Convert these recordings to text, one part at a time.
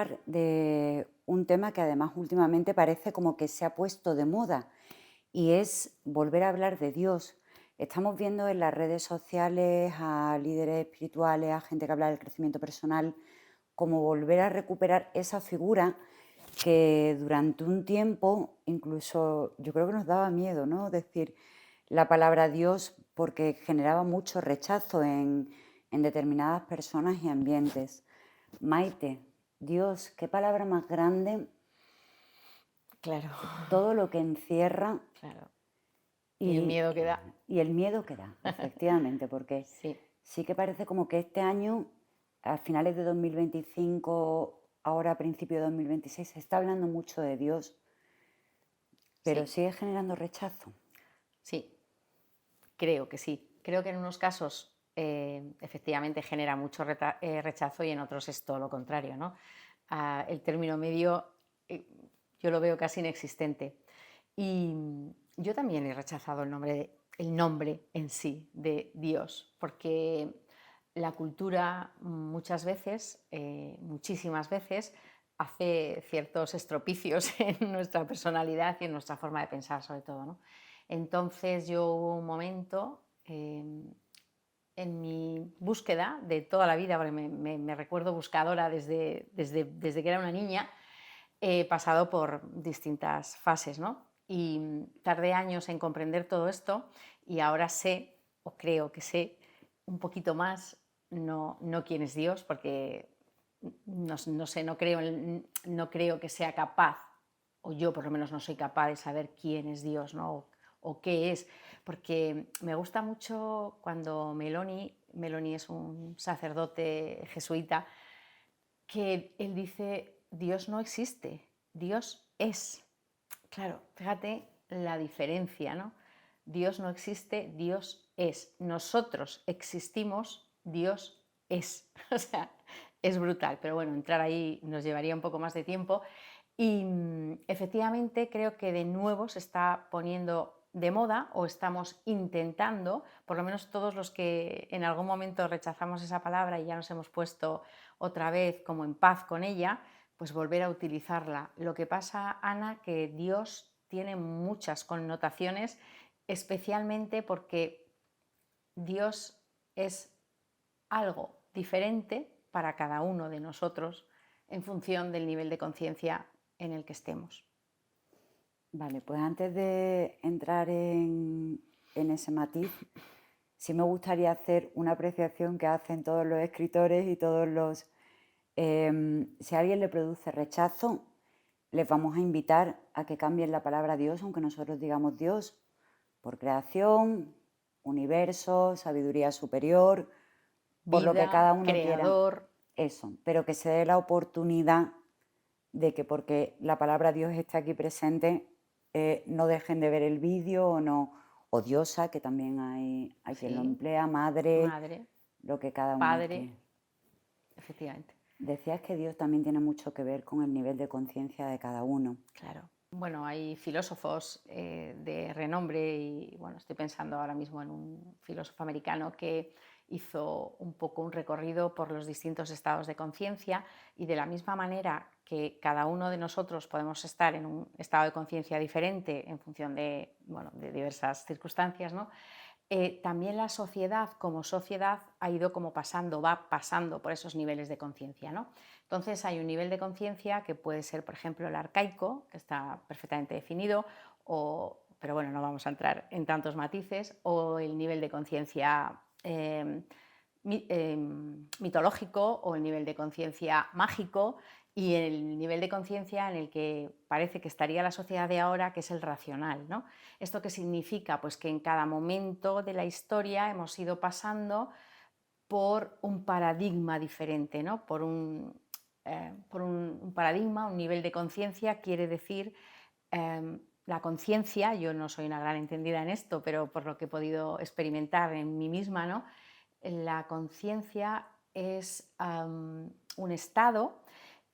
hablar de un tema que además últimamente parece como que se ha puesto de moda y es volver a hablar de Dios. Estamos viendo en las redes sociales a líderes espirituales, a gente que habla del crecimiento personal, como volver a recuperar esa figura que durante un tiempo incluso yo creo que nos daba miedo, ¿no? Decir la palabra Dios porque generaba mucho rechazo en determinadas personas y ambientes. Maite, Dios, qué palabra más grande, Claro, todo lo que encierra claro. Y el y, miedo que da. y el miedo que da, efectivamente, porque Sí, sí que parece como que este año, a finales de 2025, ahora a principios de 2026, se está hablando mucho de Dios, pero sí, sigue generando rechazo. sí, creo que sí. Creo que en unos casos efectivamente genera mucho rechazo y en otros es todo lo contrario, ¿no? El término medio eh, yo lo veo casi inexistente. Y yo también he rechazado el nombre en sí de Dios, porque la cultura muchas veces, muchísimas veces, hace ciertos estropicios en nuestra personalidad y en nuestra forma de pensar, sobre todo, ¿no? Entonces yo hubo un momento en mi búsqueda de toda la vida, porque me recuerdo buscadora desde que era una niña, he pasado por distintas fases, ¿no? Y tardé años en comprender todo esto y ahora sé, o creo que sé, un poquito más, no quién es Dios, porque no sé, no creo que sea capaz, o yo por lo menos no soy capaz de saber quién es Dios, ¿no? O qué es, porque me gusta mucho cuando Meloni es un sacerdote jesuita, que él dice, Dios no existe, Dios es. Claro, fíjate la diferencia, ¿no? Dios no existe, Dios es. Nosotros existimos, Dios es. O sea, es brutal, pero bueno, entrar ahí nos llevaría un poco más de tiempo. Y efectivamente creo que de nuevo se está poniendo de moda o estamos intentando, por lo menos todos los que en algún momento rechazamos esa palabra y ya nos hemos puesto otra vez como en paz con ella, pues volver a utilizarla. Lo que pasa, Ana, que Dios tiene muchas connotaciones, especialmente porque Dios es algo diferente para cada uno de nosotros en función del nivel de conciencia en el que estemos. Vale, pues antes de entrar en ese matiz, sí me gustaría hacer una apreciación que hacen todos los escritores y todos los... si a alguien le produce rechazo, les vamos a invitar a que cambien la palabra Dios, aunque nosotros digamos Dios, por creación, universo, sabiduría superior, por lo que cada Vida, uno quiera, creador, eso, pero que se dé la oportunidad de que porque la palabra Dios esté aquí presente, no dejen de ver el vídeo o no, o diosa, que también hay quien lo sí, emplea, madre, madre, lo que cada uno quiera. padre, efectivamente. Decías que Dios también tiene mucho que ver con el nivel de conciencia de cada uno. Claro. Bueno, hay filósofos de renombre y bueno, estoy pensando ahora mismo en un filósofo americano que hizo un poco un recorrido por los distintos estados de conciencia y de la misma manera que cada uno de nosotros podemos estar en un estado de conciencia diferente en función de, bueno, de diversas circunstancias, ¿no? También la sociedad como sociedad ha ido como pasando, va pasando por esos niveles de conciencia, ¿no? Entonces hay un nivel de conciencia que puede ser, por ejemplo, el arcaico, que está perfectamente definido, pero bueno, no vamos a entrar en tantos matices, o el nivel de conciencia mitológico o el nivel de conciencia mágico y el nivel de conciencia en el que parece que estaría la sociedad de ahora, que es el racional, ¿no? ¿Esto qué significa? Pues que en cada momento de la historia hemos ido pasando por un paradigma diferente, ¿no? Por un paradigma, un nivel de conciencia, quiere decir la conciencia, yo no soy una gran entendida en esto, pero por lo que he podido experimentar en mí misma, ¿no? La conciencia es un estado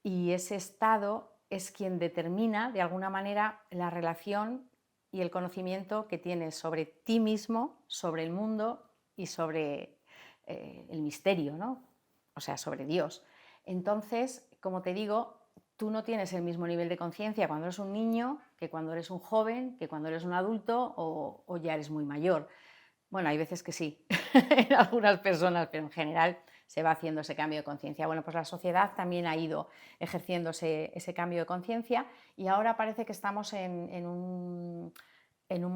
y ese estado es quien determina de alguna manera la relación y el conocimiento que tienes sobre ti mismo, sobre el mundo y sobre el misterio, ¿no? O sea, sobre Dios. Entonces, como te digo, tú no tienes el mismo nivel de conciencia cuando eres un niño que cuando eres un joven, que cuando eres un adulto o ya eres muy mayor. Bueno, hay veces que sí, en algunas personas, pero en general se va haciendo ese cambio de conciencia. Bueno, pues la sociedad también ha ido ejerciendo ese cambio de conciencia y ahora parece que estamos en un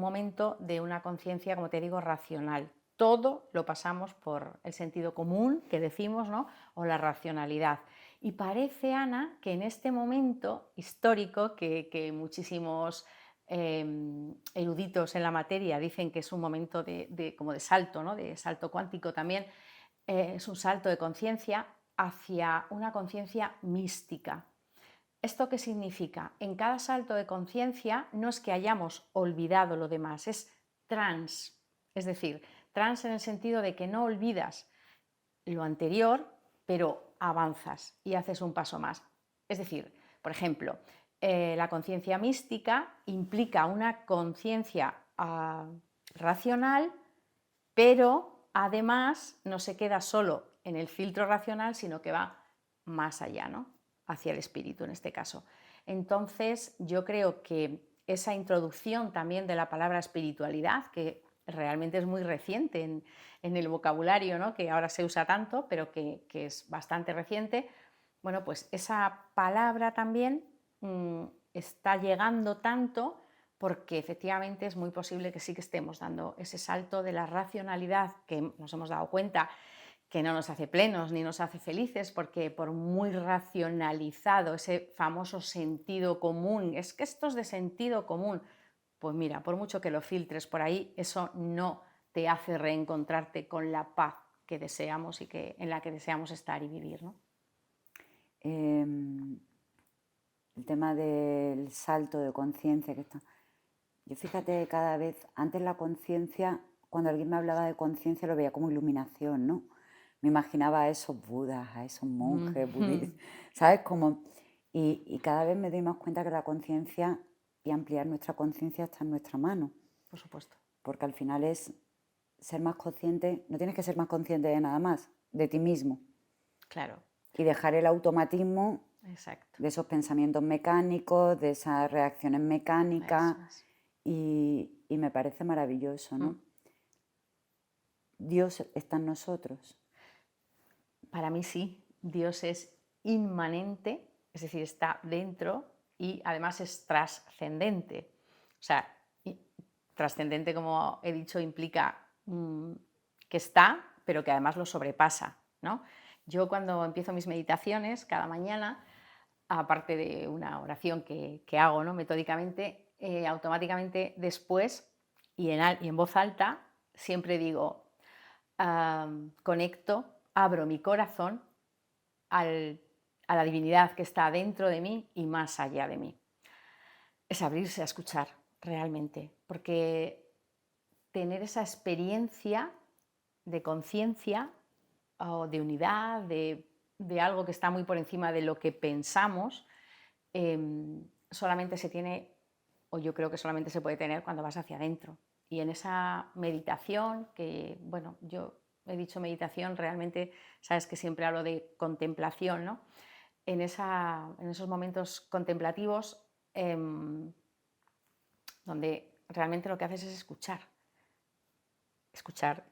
momento de una conciencia, como te digo, racional. Todo lo pasamos por el sentido común que decimos, ¿no? O la racionalidad. Y parece, Ana, que en este momento histórico que muchísimos eruditos en la materia dicen que es un momento como de salto, ¿no? De salto cuántico también, es un salto de conciencia hacia una conciencia mística. ¿Esto qué significa? En cada salto de conciencia no es que hayamos olvidado lo demás, es trans, es decir, trans en el sentido de que no olvidas lo anterior, pero avanzas y haces un paso más. Es decir, por ejemplo, la conciencia mística implica una conciencia racional, pero además no se queda solo en el filtro racional, sino que va más allá, ¿no? Hacia el espíritu en este caso. Entonces, yo creo que esa introducción también de la palabra espiritualidad, que realmente es muy reciente en el vocabulario, ¿no? Que ahora se usa tanto, pero que es bastante reciente, bueno, pues esa palabra también está llegando tanto porque efectivamente es muy posible que sí que estemos dando ese salto de la racionalidad que nos hemos dado cuenta que no nos hace plenos ni nos hace felices, porque por muy racionalizado, ese famoso sentido común, es que esto es de sentido común, pues mira, por mucho que lo filtres por ahí, eso no te hace reencontrarte con la paz que deseamos y en la que deseamos estar y vivir, ¿no? El tema del salto de conciencia que está. Yo fíjate, cada vez, antes la conciencia, cuando alguien me hablaba de conciencia lo veía como iluminación, ¿no? Me imaginaba a esos budas, a esos monjes budistas, ¿sabes? Y cada vez me doy más cuenta que la conciencia y ampliar nuestra conciencia está en nuestra mano. Por supuesto. Porque al final es ser más consciente, no tienes que ser más consciente de nada más, de ti mismo. Claro. Y dejar el automatismo. Exacto. De esos pensamientos mecánicos, de esas reacciones mecánicas. Eso es. Y me parece maravilloso, ¿no? Dios está en nosotros. Para mí sí, Dios es inmanente, es decir, está dentro y además es trascendente. O sea, trascendente, como he dicho, implica que está, pero que además lo sobrepasa, ¿no? Yo cuando empiezo mis meditaciones cada mañana, aparte de una oración que hago, ¿no? Metódicamente, automáticamente después y en voz alta siempre digo, conecto, abro mi corazón a la divinidad que está dentro de mí y más allá de mí. Es abrirse a escuchar realmente, porque tener esa experiencia de conciencia o de unidad, de algo que está muy por encima de lo que pensamos, solamente se tiene, o yo creo que solamente se puede tener cuando vas hacia adentro. Y en esa meditación, que bueno, yo he dicho meditación, realmente sabes que siempre hablo de contemplación, ¿no? En esos momentos contemplativos, donde realmente lo que haces es escuchar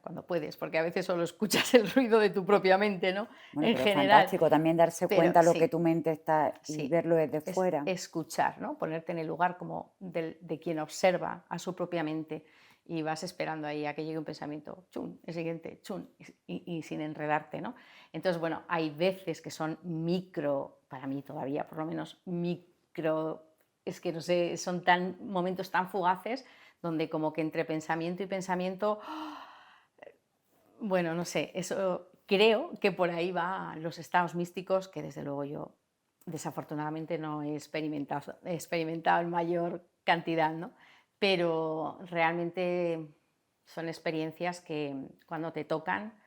cuando puedes, porque a veces solo escuchas el ruido de tu propia mente, ¿no? Bueno, En pero es general, fantástico también darse pero cuenta lo que sí, tu mente está y sí, verlo desde es fuera. escuchar, ¿no? Ponerte en el lugar como de quien observa a su propia mente y vas esperando ahí a que llegue un pensamiento, chun, el siguiente, chun, y sin enredarte, ¿no? Entonces, bueno, hay veces que son micro, para mí todavía por lo menos micro, es que no sé, son momentos tan fugaces donde como que entre pensamiento y pensamiento, bueno, no sé, eso creo que por ahí va los estados místicos que desde luego yo desafortunadamente no he experimentado en mayor cantidad, ¿no? Pero realmente son experiencias que cuando te tocan,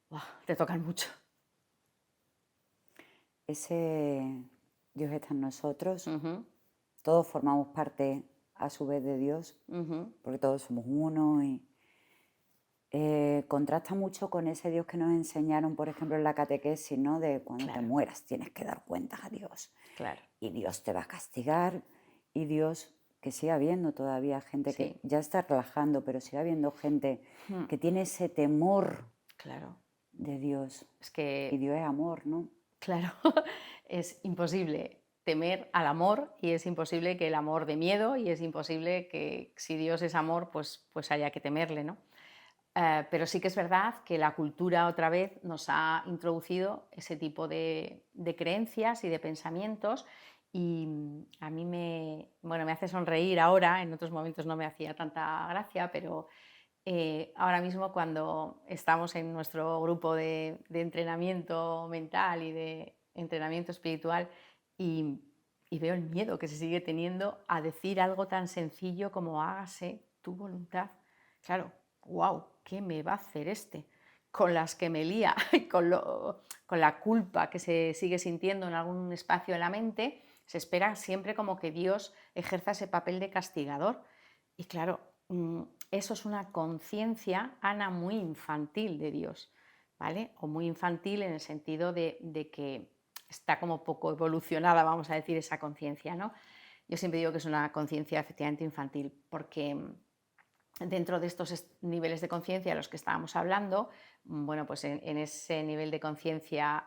¡buah!, te tocan mucho. Ese Dios está en nosotros. Ujú, Todos formamos parte a su vez de Dios, ujú. porque todos somos uno. Contrasta mucho con ese Dios que nos enseñaron, por ejemplo, en la catequesis, ¿no? De cuando te Claro, mueras tienes que dar cuentas a Dios claro, y Dios te va a castigar y Dios, que sigue habiendo todavía gente que sí. ya está relajando, pero sigue habiendo gente Mm, que tiene ese temor claro, de Dios es y que, Dios es amor, ¿no? claro, es imposible temer al amor y es imposible que el amor dé miedo y es imposible que si Dios es amor, pues haya que temerle, ¿no? Pero sí que es verdad que la cultura otra vez nos ha introducido ese tipo de creencias y de pensamientos y a mí bueno, me hace sonreír ahora, en otros momentos no me hacía tanta gracia, pero ahora mismo cuando estamos en nuestro grupo de entrenamiento mental y de entrenamiento espiritual y, y veo el miedo que se sigue teniendo a decir algo tan sencillo como hágase tu voluntad. Claro, wow, ¿qué me va a hacer este? Con las que me lía, con la culpa que se sigue sintiendo en algún espacio de la mente, se espera siempre como que Dios ejerza ese papel de castigador. Y claro, eso es una conciencia, Ana, muy infantil de Dios, ¿vale? O muy infantil en el sentido de que está como poco evolucionada, vamos a decir, esa conciencia, ¿no? Yo siempre digo que es una conciencia efectivamente infantil, porque dentro de estos niveles de conciencia de los que estábamos hablando, bueno, pues en ese nivel de conciencia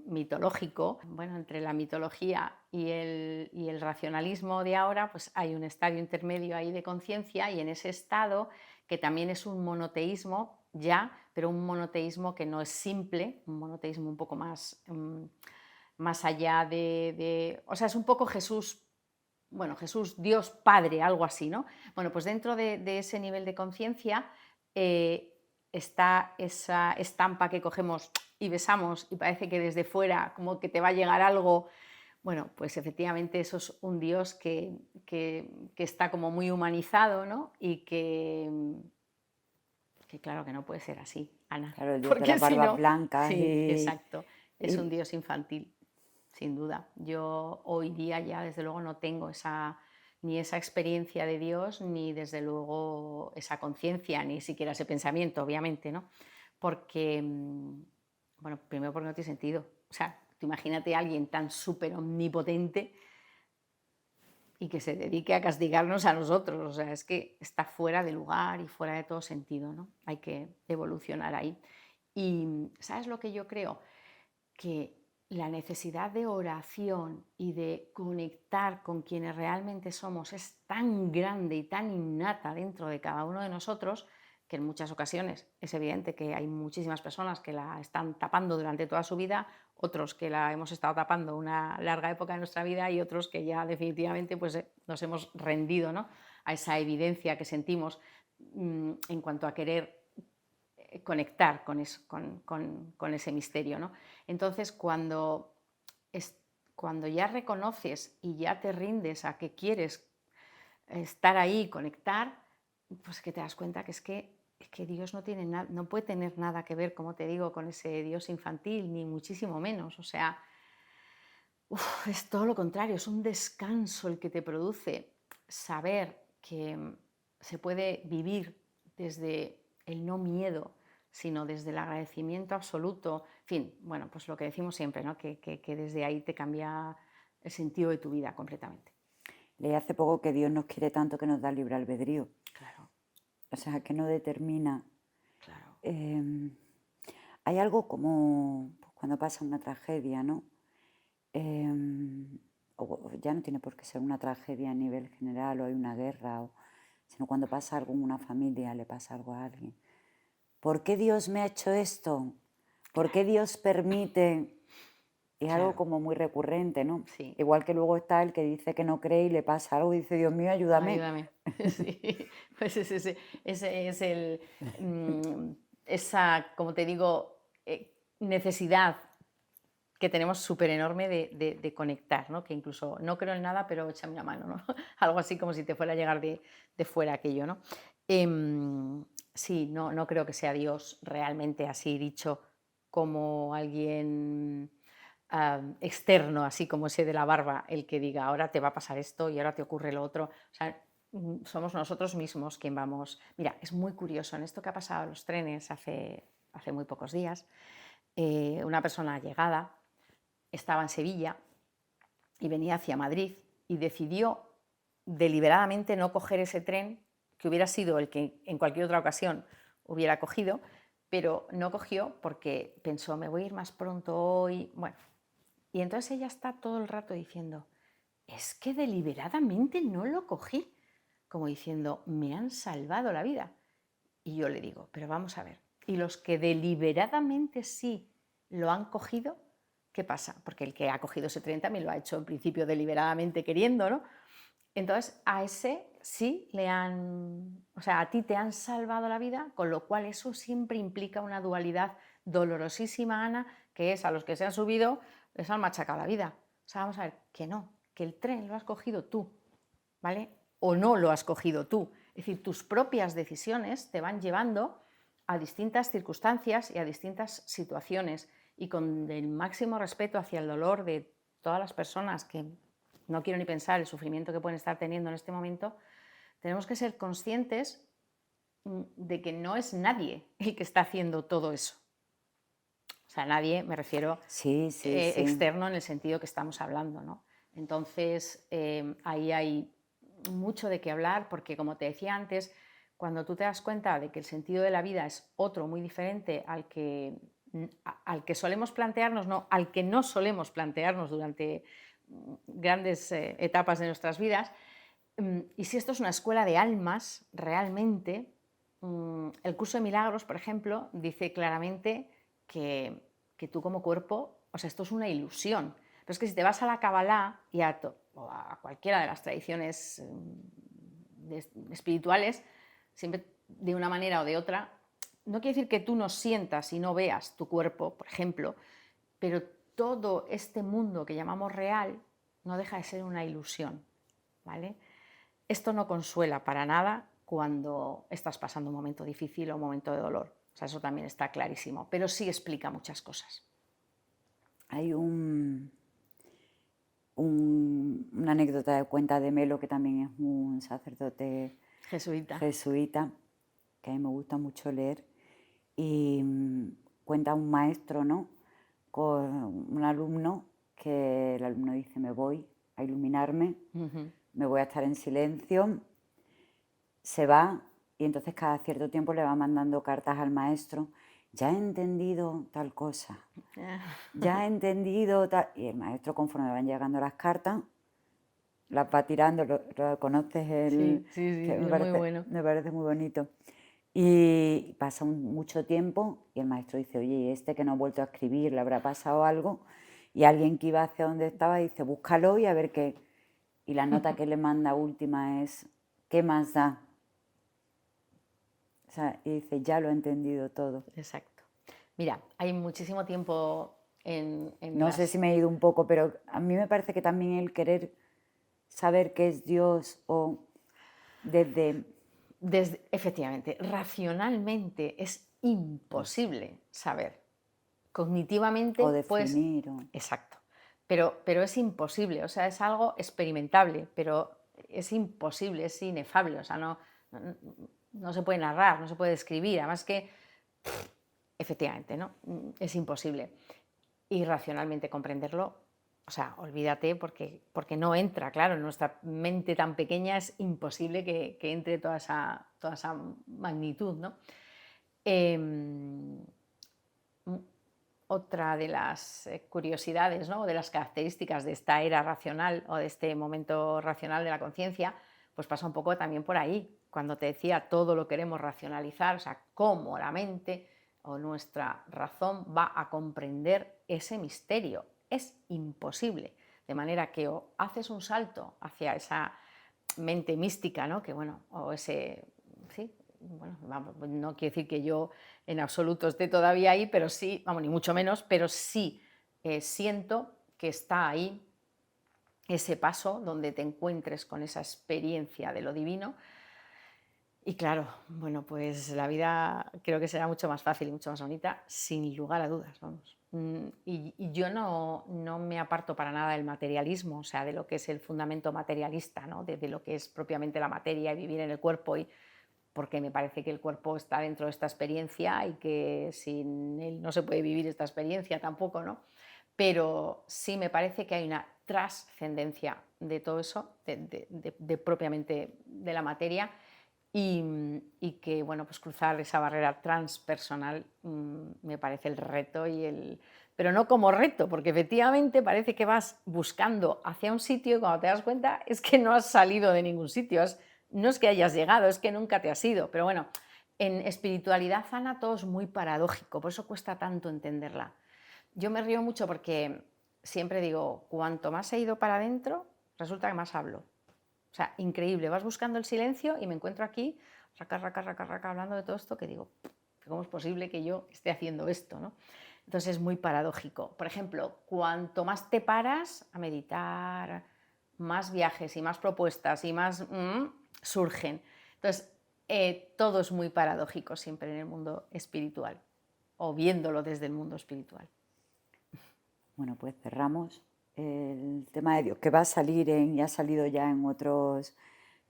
mitológico, bueno, entre la mitología y el racionalismo de ahora, pues hay un estadio intermedio ahí de conciencia y en ese estado, que también es un monoteísmo ya, pero un monoteísmo que no es simple, un monoteísmo un poco más, más allá o sea, es un poco Jesús, bueno, Jesús, Dios Padre, algo así, ¿no? Bueno, pues dentro de ese nivel de conciencia está esa estampa que cogemos y besamos y parece que desde fuera como que te va a llegar algo. Bueno, pues efectivamente eso es un Dios que está como muy humanizado, ¿no? Y que claro que no puede ser así, Ana, Claro, el Dios de porque las si barbas no, blancas sí, exacto, es un y Dios infantil, sin duda. Yo hoy día ya desde luego no tengo ni esa experiencia de Dios, ni desde luego esa conciencia, ni siquiera ese pensamiento, obviamente, ¿no? Porque, bueno, primero porque no tiene sentido. O sea, tú imagínate a alguien tan súper omnipotente y que se dedique a castigarnos a nosotros. O sea, es que está fuera de lugar y fuera de todo sentido, ¿no? Hay que evolucionar ahí. Y ¿sabes lo que yo creo? Que la necesidad de oración y de conectar con quienes realmente somos es tan grande y tan innata dentro de cada uno de nosotros que en muchas ocasiones es evidente que hay muchísimas personas que la están tapando durante toda su vida, otros que la hemos estado tapando una larga época de nuestra vida y otros que ya definitivamente pues, nos hemos rendido, ¿no?, a esa evidencia que sentimos en cuanto a querer conectar con ese misterio, ¿no? Entonces, cuando ya reconoces y ya te rindes a que quieres estar ahí, conectar, pues que te das cuenta que es que Dios no puede tener nada que ver, como te digo, con ese Dios infantil, ni muchísimo menos. O sea, es todo lo contrario, es un descanso el que te produce saber que se puede vivir desde el no miedo, sino desde el agradecimiento absoluto. En fin, bueno, pues lo que decimos siempre, ¿no? Que desde ahí te cambia el sentido de tu vida completamente. leí hace poco que Dios nos quiere tanto que nos da libre albedrío. Claro, O sea, que no determina. claro. em, Hay algo como pues, cuando pasa una tragedia, ¿no? O ya no tiene por qué ser una tragedia a nivel general o hay una guerra, sino cuando pasa algo en una familia, le pasa algo a alguien. ¿Por qué Dios me ha hecho esto? ¿Por qué Claro, Dios permite? Es algo claro, como muy recurrente, ¿no? sí. Igual que luego está el que dice que no cree y le pasa algo y dice, Dios mío, ayúdame. Ayúdame. Sí, pues ese es esa, como te digo, necesidad que tenemos súper enorme de conectar, ¿no? Que incluso no creo en nada, pero échame una mano, ¿no? Algo así como si te fuera a llegar de fuera aquello, ¿no? Sí, no creo que sea Dios realmente así dicho como alguien externo, así como ese de la barba, el que diga, ahora te va a pasar esto y ahora te ocurre lo otro. O sea, somos nosotros mismos quien vamos. Mira, es muy curioso, en esto que ha pasado en los trenes hace muy pocos días, una persona allegada estaba en Sevilla y venía hacia Madrid y decidió deliberadamente no coger ese tren, que hubiera sido el que en cualquier otra ocasión hubiera cogido, pero no cogió porque pensó, me voy a ir más pronto hoy. Bueno, y entonces ella está todo el rato diciendo, es que deliberadamente no lo cogí, como diciendo, me han salvado la vida. Y yo le digo, pero vamos a ver, ¿y los que deliberadamente sí lo han cogido? ¿Qué pasa? Porque el que ha cogido ese tren también lo ha hecho en principio deliberadamente queriendo, ¿no? Entonces, a ese sí le han, o sea, a ti te han salvado la vida, con lo cual eso siempre implica una dualidad dolorosísima, Ana, que es a los que se han subido les han machacado la vida. O sea, vamos a ver, que no, que el tren lo has cogido tú, ¿vale? O no lo has cogido tú. Es decir, tus propias decisiones te van llevando a distintas circunstancias y a distintas situaciones, y con el máximo respeto hacia el dolor de todas las personas que no quiero ni pensar el sufrimiento que pueden estar teniendo en este momento, tenemos que ser conscientes de que no es nadie el que está haciendo todo eso. O sea, nadie, me refiero Sí, sí, sí. externo en el sentido que estamos hablando, ¿no? Entonces, ahí hay mucho de qué hablar, porque como te decía antes, cuando tú te das cuenta de que el sentido de la vida es otro muy diferente al que solemos plantearnos, no, al que no solemos plantearnos durante grandes etapas de nuestras vidas, y si esto es una escuela de almas, realmente, el curso de milagros, por ejemplo, dice claramente que tú como cuerpo, o sea, esto es una ilusión. Pero es que si te vas a la Kabbalah y o a cualquiera de las tradiciones espirituales, siempre de una manera o de otra, no quiere decir que tú no sientas y no veas tu cuerpo, por ejemplo, pero todo este mundo que llamamos real no deja de ser una ilusión, ¿vale? Esto no consuela para nada cuando estás pasando un momento difícil o un momento de dolor. O sea, eso también está clarísimo, pero sí explica muchas cosas. Hay una anécdota de Cuenta de Melo, que también es un sacerdote Jesuita. jesuita, que a mí me gusta mucho leer, y cuenta un maestro, ¿no?, con un alumno, que el alumno dice, me voy a iluminarme, me voy a estar en silencio, se va, y entonces cada cierto tiempo le va mandando cartas al maestro, ya he entendido tal cosa, ya he entendido tal... Y el maestro, conforme van llegando las cartas, las va tirando, lo conoces, Sí, sí, sí, que es muy bueno. me parece muy bonito. Y pasa mucho tiempo y el maestro dice, oye, ¿y este que no ha vuelto a escribir, le habrá pasado algo? Y alguien que iba hacia donde estaba dice, búscalo y a ver qué. Y la nota que le manda última es, ¿qué más da? O sea, y dice, ya lo he entendido todo. Exacto. Mira, hay muchísimo tiempo en No sé si me he ido un poco, pero a mí me parece que también el querer saber qué es Dios o desde... Efectivamente, racionalmente es imposible saber. Cognitivamente, o pues, definir. exacto. Pero es imposible, o sea, es algo experimentable, pero es imposible, es inefable, o sea, no se puede narrar, no se puede describir, además que, efectivamente, ¿no? Es imposible. Y racionalmente comprenderlo, o sea, olvídate porque no entra, claro, en nuestra mente tan pequeña es imposible que entre toda esa magnitud, ¿no? Otra de las curiosidades, ¿no?, de las características de esta era racional o de este momento racional de la conciencia, pues pasa un poco también por ahí. Cuando te decía todo lo queremos racionalizar, o sea, cómo la mente o nuestra razón va a comprender ese misterio. Es imposible. De manera que o haces un salto hacia esa mente mística, ¿no?, que bueno, o ese, sí, bueno, vamos, no quiere decir que yo en absoluto esté todavía ahí, pero sí, vamos, ni mucho menos, pero sí siento que está ahí ese paso donde te encuentres con esa experiencia de lo divino Y claro, bueno, pues la vida creo que será mucho más fácil y mucho más bonita, sin lugar a dudas, vamos. Y yo no me aparto para nada del materialismo, o sea, de lo que es el fundamento materialista, ¿no? De lo que es propiamente la materia y vivir en el cuerpo, porque me parece que el cuerpo está dentro de esta experiencia y que sin él no se puede vivir esta experiencia tampoco, ¿no? Pero sí me parece que hay una trascendencia de todo eso, de propiamente de la materia, y que, bueno, pues cruzar esa barrera transpersonal me parece el reto pero no como reto, porque efectivamente parece que vas buscando hacia un sitio y cuando te das cuenta es que no has salido de ningún sitio, no es que hayas llegado, es que nunca te has ido. Pero bueno, en espiritualidad sana todo es muy paradójico, por eso cuesta tanto entenderla. Yo me río mucho porque siempre digo, cuanto más he ido para adentro, resulta que más hablo. O sea, increíble, vas buscando el silencio y me encuentro aquí, raca, raca, raca, raca, hablando de todo esto que digo, ¿cómo es posible que yo esté haciendo esto, no? Entonces es muy paradójico. Por ejemplo, cuanto más te paras a meditar, más viajes y más propuestas y más surgen. Entonces, todo es muy paradójico siempre en el mundo espiritual, o viéndolo desde el mundo espiritual. Bueno, pues cerramos el tema de Dios, que va a salir y ha salido ya en otros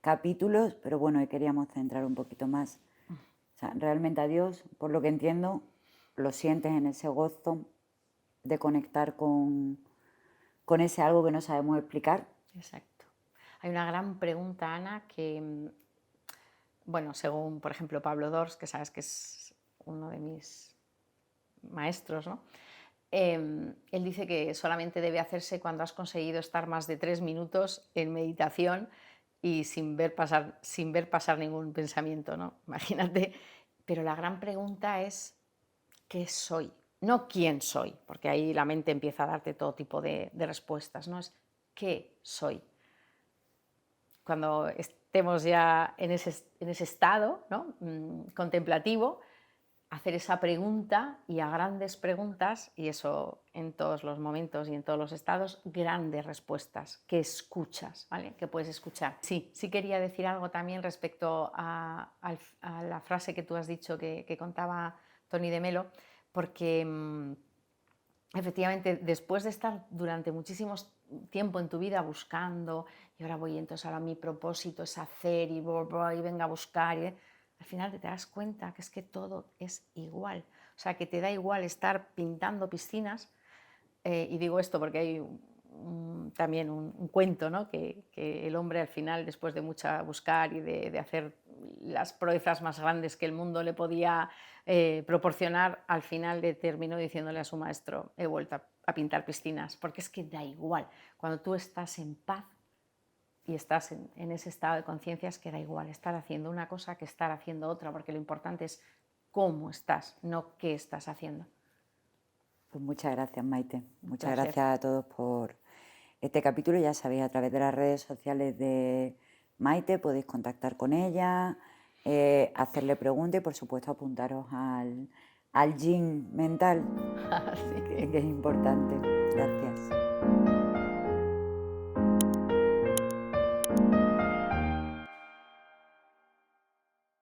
capítulos, pero bueno, hoy queríamos centrar un poquito más. O sea, realmente a Dios, por lo que entiendo, lo sientes en ese gozo de conectar con ese algo que no sabemos explicar. Exacto. Hay una gran pregunta, Ana, que, bueno, según, por ejemplo, Pablo Dors, que sabes que es uno de mis maestros, ¿no? Él dice que solamente debe hacerse cuando has conseguido estar más de 3 minutos en meditación y sin ver pasar ningún pensamiento, ¿no? Imagínate. Pero la gran pregunta es, ¿qué soy? No quién soy, porque ahí la mente empieza a darte todo tipo de respuestas, ¿no? Es ¿qué soy? Cuando estemos ya en ese estado, ¿no? Contemplativo, hacer esa pregunta y a grandes preguntas, y eso en todos los momentos y en todos los estados, grandes respuestas que escuchas, ¿vale? Que puedes escuchar. Sí quería decir algo también respecto a la frase que tú has dicho que contaba Tony de Melo, porque efectivamente después de estar durante muchísimo tiempo en tu vida buscando, y ahora voy, entonces ahora mi propósito es hacer y venga a buscar, al final te das cuenta que es que todo es igual. O sea, que te da igual estar pintando piscinas, y digo esto porque hay también un cuento, ¿no? que el hombre al final, después de mucha buscar y de hacer las proezas más grandes que el mundo le podía proporcionar, al final le terminó diciéndole a su maestro, he vuelto a pintar piscinas, porque es que da igual. Cuando tú estás en paz y estás en ese estado de conciencia, es que da igual estar haciendo una cosa que estar haciendo otra, porque lo importante es cómo estás, no qué estás haciendo. Pues muchas gracias, Maite. Muchas Placer. gracias a todos por este capítulo. Ya sabéis, a través de las redes sociales de Maite podéis contactar con ella, hacerle preguntas y, por supuesto, apuntaros al gym mental, Así que que es importante. Gracias.